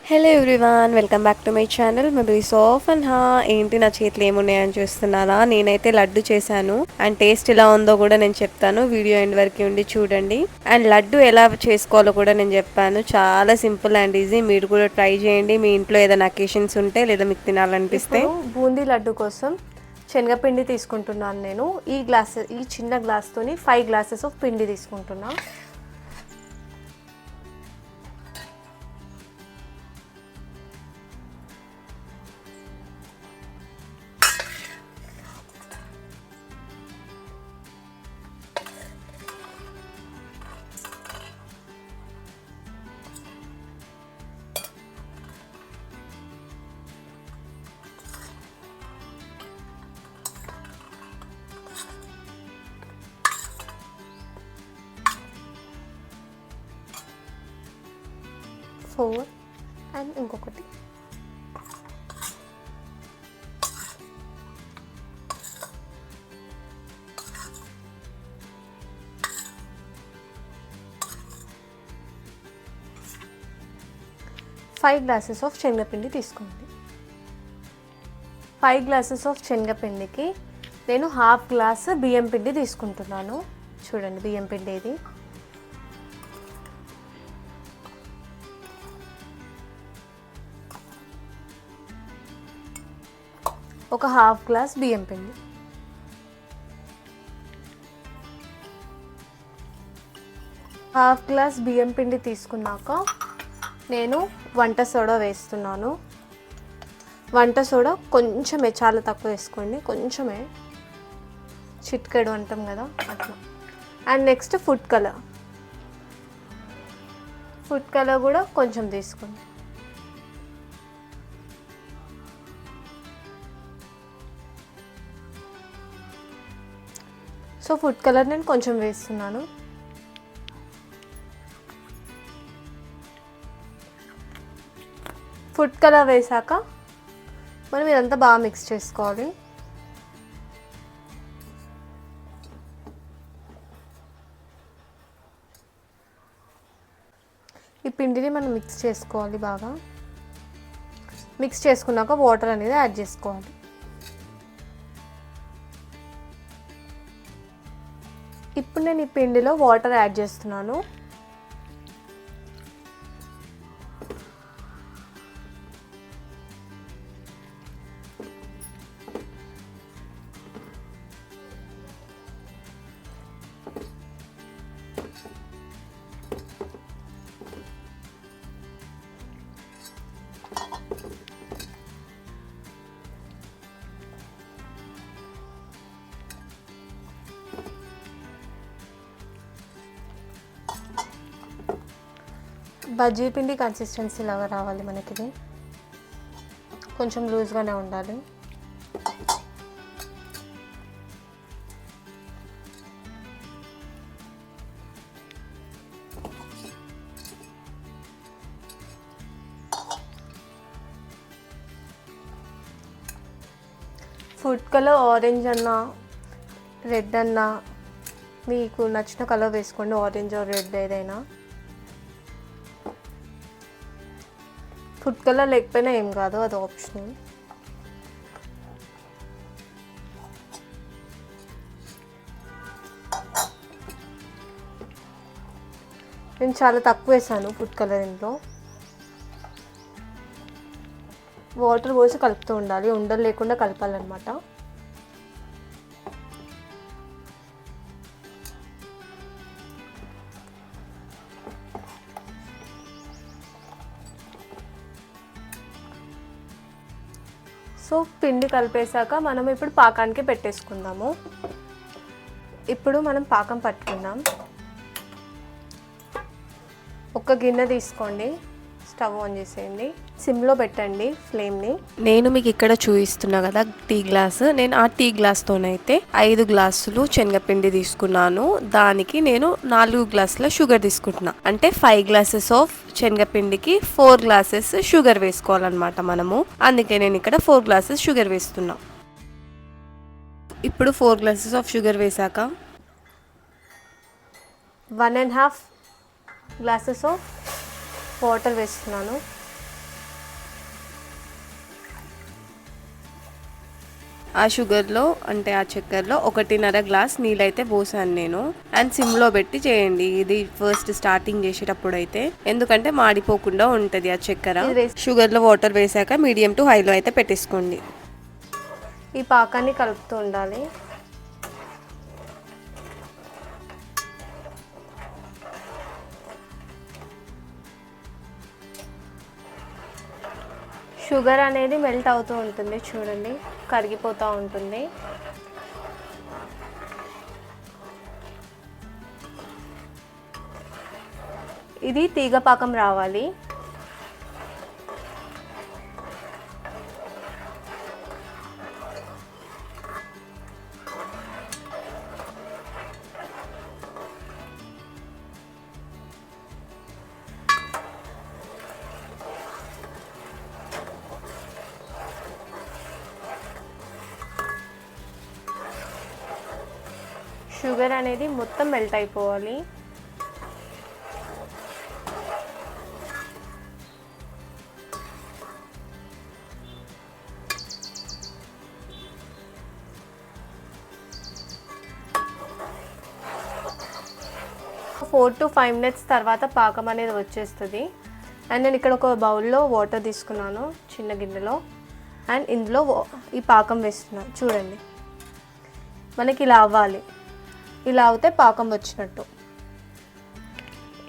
Hello everyone, welcome back to my channel memories of Anha. ఏంటి నా చేతిలో ఏమున్నాయని చూస్తున్నారా? నేనైతే లడ్డు చేశాను. అండ్ టేస్ట్ ఎలా ఉందో కూడా నేను చెప్తాను. వీడియో ఎండ్ వరకు ఉండి చూడండి. అండ్ లడ్డు ఎలా చేసుకోవాలో కూడా నేను చెప్పాను. చాలా సింపుల్ అండ్ ఈజీ. మీరు కూడా ట్రై చేయండి. మీ ఇంట్లో ఏదైనా అకేషన్స్ ఉంటే లేదా మీకు తినాలనిపిస్తే. బూందీ లడ్డు కోసం శనగపిండి తీసుకుంటున్నాను నేను. ఈ చిన్న గ్లాస్తోని 5 గ్లాసెస్ ఆఫ్ పిండి తీసుకుంటున్నా. ఫోర్ అండ్ ఇంకొకటి ఫైవ్ గ్లాసెస్ ఆఫ్ శనగపిండి తీసుకోండి. 5 గ్లాసెస్ ఆఫ్ శనగపిండికి నేను హాఫ్ గ్లాస్ బియ్యం పిండి తీసుకుంటున్నాను. చూడండి, బియ్యం పిండి ఇది. ఒక హాఫ్ గ్లాస్ బియ్యం పిండి. హాఫ్ గ్లాస్ బియ్యం పిండి తీసుకున్నాక నేను వంట సోడా వేస్తున్నాను. వంట సోడా కొంచెమే, చాలా తక్కువ వేసుకోండి, కొంచెమే, చిటికెడు అంటాం కదా అట్లా. అండ్ నెక్స్ట్ ఫుడ్ కలర్ కూడా కొంచెం తీసుకోండి. సో ఫుడ్ కలర్ నేను కొంచెం వేస్తున్నాను. ఫుడ్ కలర్ వేసాక మనం ఇదంతా బాగా మిక్స్ చేసుకోవాలి. ఈ పిండిని మనం మిక్స్ చేసుకోవాలి. బాగా మిక్స్ చేసుకున్నాక వాటర్ అనేది యాడ్ చేసుకోవాలి. ఇప్పుడు నేను ఈ పిండిలో వాటర్ యాడ్ చేస్తున్నాను. బజ్జీ పిండి కన్సిస్టెన్సీ లాగా రావాలి మనకి. కొంచెం లూజ్గానే ఉండాలి. ఫుడ్ కలర్ ఆరెంజ్ అన్నా రెడ్ అన్నా మీకు నచ్చిన కలర్ వేసుకోండి. ఆరెంజ్ ఆర్ రెడ్ ఏదైనా. ఫుడ్ కలర్ లేకపోయినా ఏం కాదు, అది ఆప్షనల్. నేను చాలా తక్కువ వేసాను ఫుడ్ కలర్. ఇంట్లో వాటర్ పోసి కలుపుతూ ఉండాలి, ఉండలు లేకుండా కలపాలన్నమాట. సో పిండి కలిపేశాక మనం ఇప్పుడు పాకానికి పెట్టేసుకుందాము. ఇప్పుడు మనం పాకం పట్టుకుందాం. ఒక గిన్నె తీసుకోండి, స్టవ్ ఆన్ చేసేయండి, సిమ్లో పెట్టండి ఫ్లేమ్ని. నేను మీకు ఇక్కడ చూపిస్తున్నా కదా టీ గ్లాస్. నేను ఆ టీ గ్లాస్తోనైతే 5 గ్లాసులు శనగపిండి తీసుకున్నాను. దానికి నేను 4 గ్లాసుల షుగర్ తీసుకుంటున్నా. అంటే 5 గ్లాసెస్ ఆఫ్ శనగపిండికి 4 గ్లాసెస్ షుగర్ వేసుకోవాలన్నమాట మనము. అందుకే నేను ఇక్కడ 4 గ్లాసెస్ షుగర్ వేస్తున్నా. ఇప్పుడు 4 గ్లాసెస్ ఆఫ్ షుగర్ వేసాక 1.5 గ్లాసెస్ ఆఫ్ వాటర్ వేస్తున్నాను. ఆ షుగర్లో అంటే ఆ చక్కెరలో 1.5 గ్లాస్ నీళ్ళైతే పోసాను నేను. అండ్ సిమ్లో పెట్టి చేయండి ఇది ఫస్ట్ స్టార్టింగ్ చేసేటప్పుడు అయితే, ఎందుకంటే మాడిపోకుండా ఉంటుంది ఆ చక్కెర. షుగర్లో వాటర్ వేసాక మీడియం టు హైలో అయితే పెట్టేసుకోండి. ఈ పాకాన్ని కలుపుతూ ఉండాలి. షుగర్ అనేది మెల్ట్ అవుతూ ఉంటుంది చూడండి, కరిగిపోతూ ఉంటుంది. ఇది తీగ పాకం రావాలి. షుగర్ అనేది మొత్తం మెల్ట్ అయిపోవాలి. ఫోర్ టు 5 మినిట్స్ తర్వాత పాకం అనేది వచ్చేస్తుంది. అండ్ నేను ఇక్కడ ఒక బౌల్లో వాటర్ తీసుకున్నాను చిన్న గిన్నెలో, అండ్ ఇందులో ఈ పాకం వేస్తున్నాను. చూడండి, మనకి ఇలా అవ్వాలి. ఇలా అవుతే పాకం వచ్చినట్టు.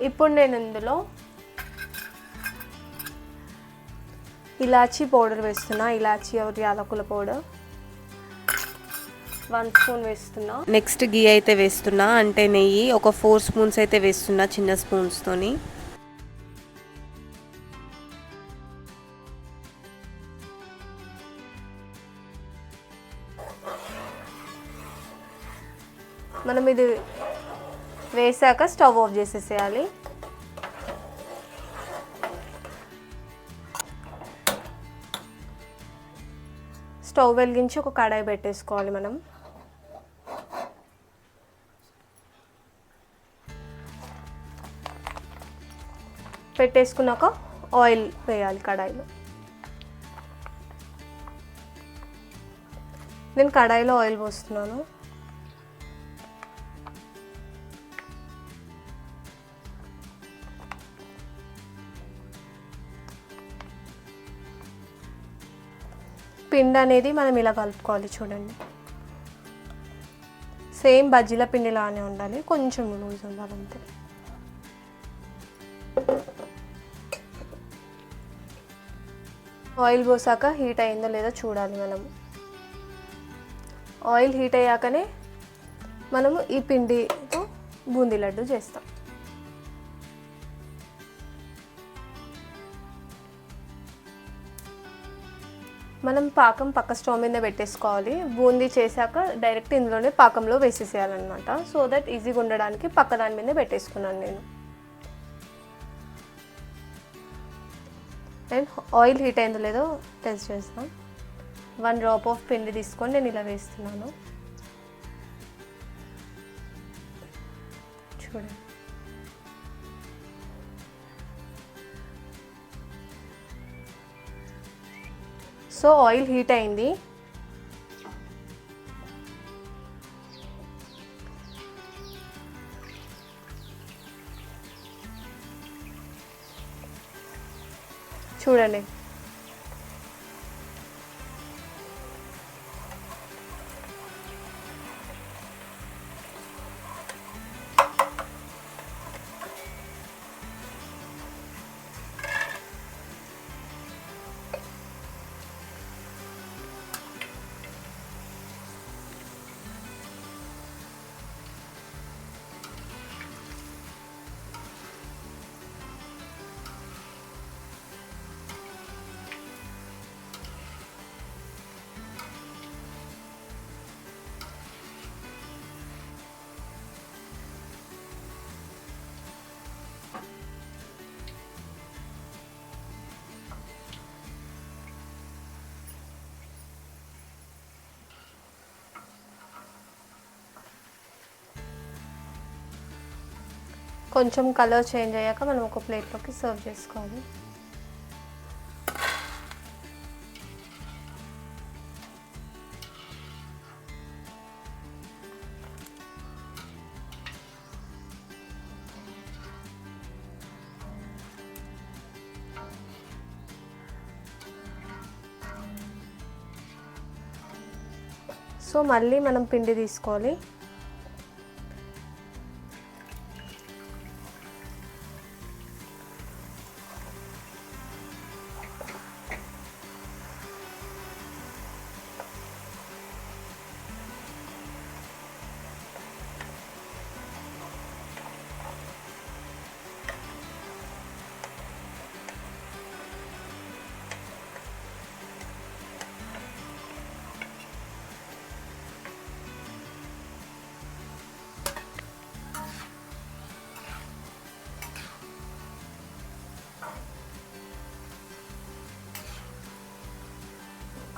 ఇప్పుడు నేను ఇందులో ఇలాచీ పౌడర్ వేస్తున్నా. ఇలాచీ యాలకుల పౌడర్ 1 స్పూన్ వేస్తున్నా. నెక్స్ట్ గీ అయితే వేస్తున్నా, అంటే నెయ్యి ఒక 4 స్పూన్స్ అయితే వేస్తున్నా చిన్న స్పూన్స్తోని. మనం ఇది వేసాక స్టవ్ ఆఫ్ చేసేసేయాలి. స్టవ్ వెలిగించి ఒక కడాయి పెట్టేసుకోవాలి. మనం పెట్టేసుకున్నాక ఆయిల్ వేయాలి కడాయిలో. నేను కడాయిలో ఆయిల్ పోస్తున్నాను. పిండి అనేది మనం ఇలా కలుపుకోవాలి. చూడండి, సేమ్ బజ్జీల పిండిలానే ఉండాలి, కొంచెం లూజ్ ఉండాలి అంతే. ఆయిల్ పోసాక హీట్ అయిందో లేదో చూడాలి మనం. ఆయిల్ హీట్ అయ్యాకనే మనము ఈ పిండితో బూందీ లడ్డు చేస్తాం. మనం పాకం పక్క స్టవ్ మీద పెట్టేసుకోవాలి. బూందీ చేశాక డైరెక్ట్ ఇందులోనే పాకంలో వేసేసేయాలన్నమాట. సో దట్ ఈజీగా ఉండడానికి పక్క దాని మీద పెట్టేసుకున్నాను నేను. అండ్ ఆయిల్ హీట్ అయిందో లేదో టెస్ట్ చేస్తాం. 1 డ్రాప్ ఆఫ్ పిండి తీసుకొని నేను ఇలా వేస్తున్నాను. చూడండి, సో ఆయిల్ హీట్ అయింది. చూడండి, కొంచెం కలర్ చేంజ్ అయ్యాక మనం ఒక ప్లేట్లోకి సర్వ్ చేసుకోవాలి. సో మళ్ళీ మనం పిండి తీసుకోవాలి.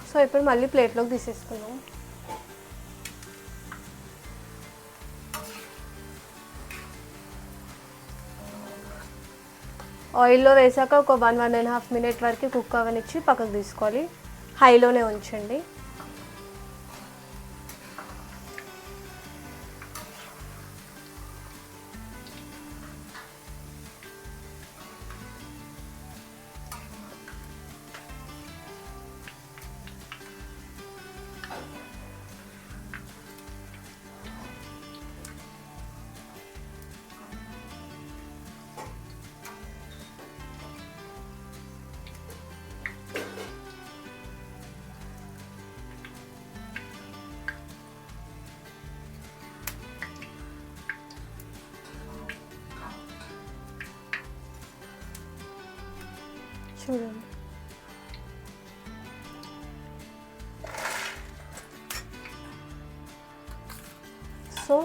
సో ఇప్పుడు మళ్ళీ ప్లేట్లోకి తీసేసుకున్నాం. ఆయిల్లో వేసాక ఒక 1-1.5 మినిట్ వరకు కుక్ అవనిచ్చి పక్కకు తీసుకోవాలి. హైలోనే ఉంచండి. చూడండి. సో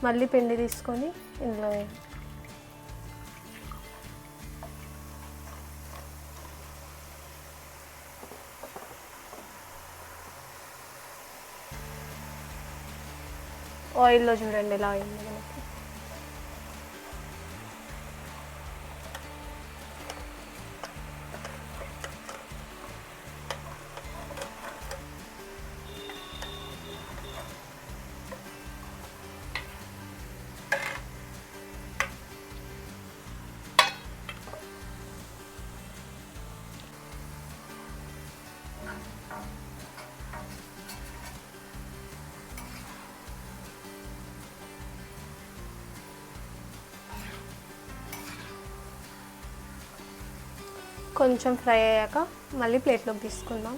మళ్ళీ పిండి తీసుకొని ఇందులో ఆయిల్లో చూడండి ఎలా అయింది మనకి. కొంచెం ఫ్రై అయ్యాక మళ్ళీ ప్లేట్లోకి తీసుకుందాం.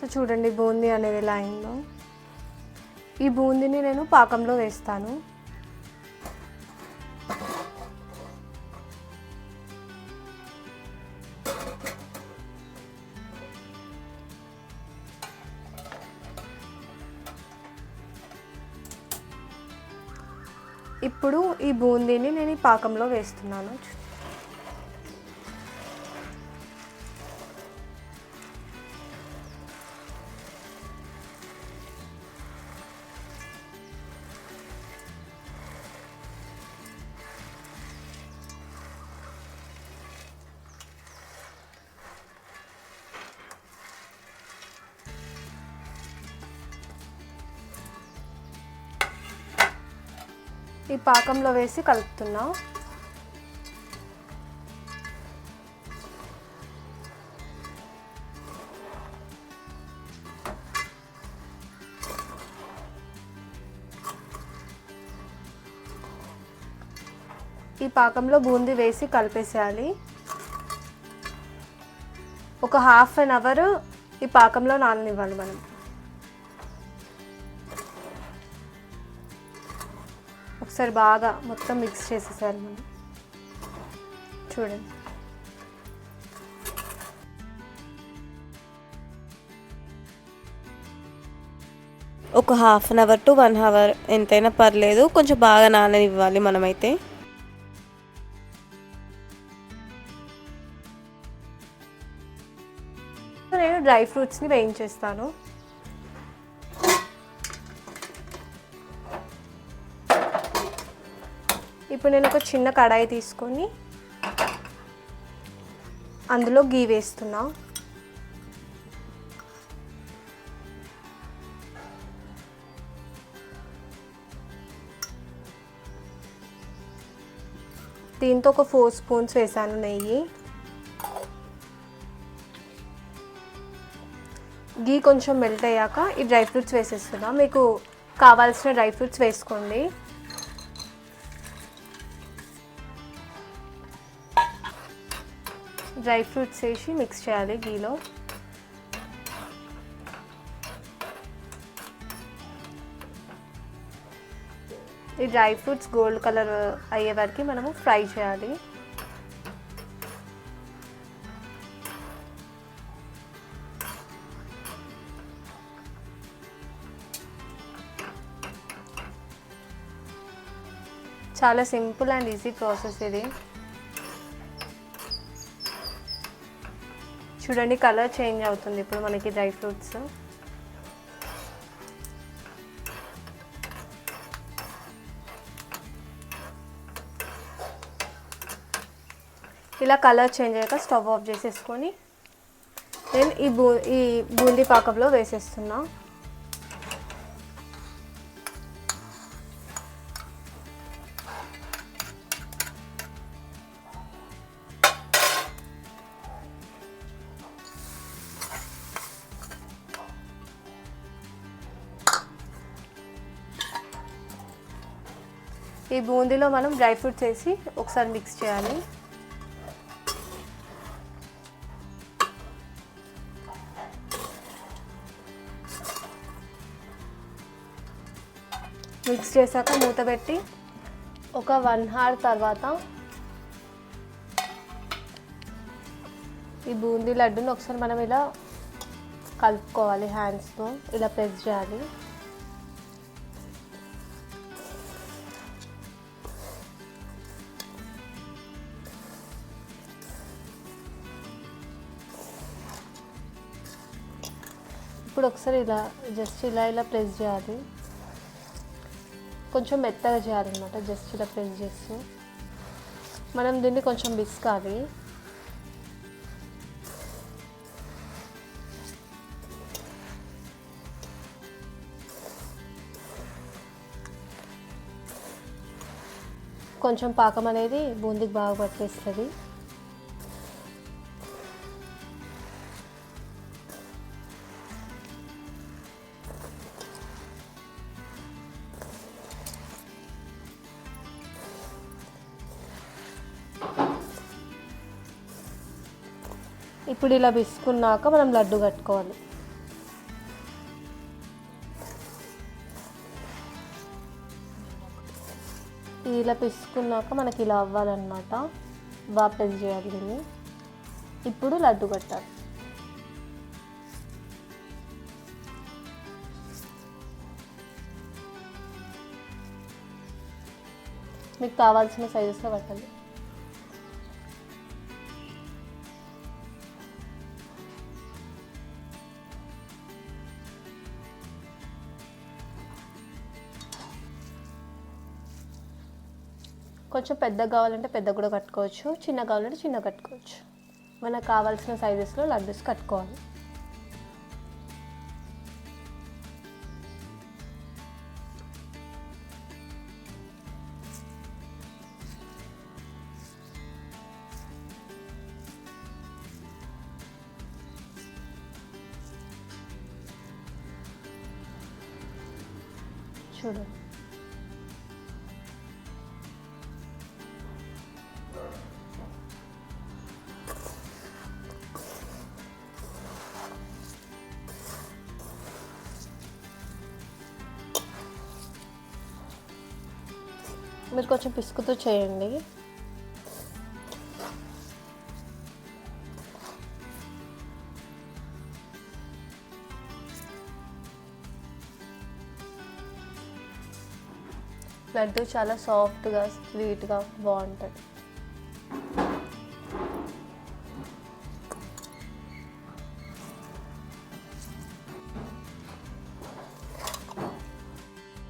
సో చూడండి బూందీ అనేది ఎలా అయిందో. ఈ బూందీని నేను పాకంలో వేస్తాను. ఇప్పుడు ఈ బూందీని నేను ఈ పాకంలో వేస్తున్నాను. ఈ పాకంలో వేసి కలుపుతున్నా. ఈ పాకంలో బూందీ వేసి కలిపేసేయాలి. ఒక ½ అన్ అవర్ ఈ పాకంలో నాననివ్వాలి మనం. ఒకసారి బాగా మొత్తం మిక్స్ చేసేసారు మనం. చూడండి. ఒక half an hour to 1 hour ఎంతైనా పర్లేదు, కొంచెం బాగా నాననివ్వాలి మనమైతే. నేను డ్రై ఫ్రూట్స్ని వేయించేస్తాను. ఇప్పుడు నేను ఒక చిన్న కడాయి తీసుకొని అందులో గీ వేస్తున్నా. దీంతో ఒక 4 స్పూన్స్ వేసాను నెయ్యి. గీ కొంచెం మెల్ట్ అయ్యాక ఈ డ్రై ఫ్రూట్స్ వేసేస్తున్నా. మీకు కావాల్సిన డ్రై ఫ్రూట్స్ వేసుకోండి. డ్రై ఫ్రూట్స్ వేసి మిక్స్ చేయాలి గీలో. ఈ డ్రై ఫ్రూట్స్ గోల్డ్ కలర్ అయ్యే వరకు మనము ఫ్రై చేయాలి. చాలా సింపుల్ అండ్ ఈజీ ప్రాసెస్ ఇది. చూడండి కలర్ చేంజ్ అవుతుంది ఇప్పుడు మనకి డ్రై ఫ్రూట్స్. ఇలా కలర్ చేంజ్ అయ్యాక స్టవ్ ఆఫ్ చేసేసుకొని నేను ఈ బూందీ పాకంలో వేసేస్తున్నా. ఈ బూందీలో మనం డ్రై ఫ్రూట్స్ వేసి ఒకసారి మిక్స్ చేయాలి. మిక్స్ చేశాక మూత పెట్టి ఒక 1 అవర్ తర్వాత ఈ బూందీ లడ్డుని ఒకసారి మనం ఇలా కలుపుకోవాలి. హ్యాండ్స్తో ఇలా ప్రెస్ చేయాలి. ఇప్పుడు ఒకసారి ఇలా జస్ట్ ఇలా ప్రెస్ చేయాలి. కొంచెం మెత్తగా చేయాలన్నమాట. జస్ట్ ఇలా ప్రెస్ చేస్తూ మనం దీన్ని కొంచెం బిస్కాలి. కొంచెం పాకం అనేది బూందీకి బాగా పట్టేస్తుంది. ఇప్పుడు ఇలా విసుకున్నాక మనం లడ్డు కట్టుకోవాలి. ఇలా పిసుకున్నాక మనకి ఇలా అవ్వాలన్నమాట. బాగా ప్రెస్ చేయాలి దీన్ని. ఇప్పుడు లడ్డు కట్టాలి. మీకు కావాల్సిన సైజెస్లో కట్టాలి. కొంచెం పెద్దగా కావాలంటే పెద్దగా కూడా కట్టుకోవచ్చు, చిన్న కావాలంటే చిన్న కట్టుకోవచ్చు. మనకు కావాల్సిన సైజెస్లో లడ్డూస్ కట్టుకోవాలి. చూడండి. మీరు కొంచెం పిసుకుతూ చేయండి. లడ్డు చాలా సాఫ్ట్గా స్వీట్గా బాగుంటుంది.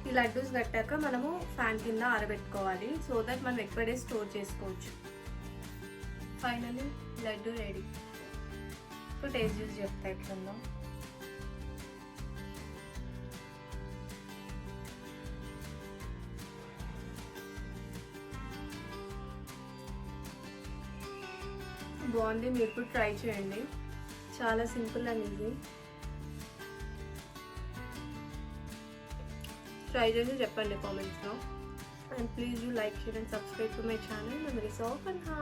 ఈ లడ్డూస్ కట్టాక మనము ఫ్యాన్ కింద ఆరబెట్టుకోవాలి, సో దట్ మనం ఎక్కువ డేస్ స్టోర్ చేసుకోవచ్చు. Finally laddu ready. ఇప్పుడు టేస్ట్ చూసి చెప్తా ఎట్లుందో. బాగుంది, మీరు కూడా ట్రై చేయండి. చాలా సింపుల్ అండ్ ఈజీ. ట్రై చేసి చెప్పండి కామెంట్స్లో. And please you like, share and subscribe to my channel memories of అన్హా.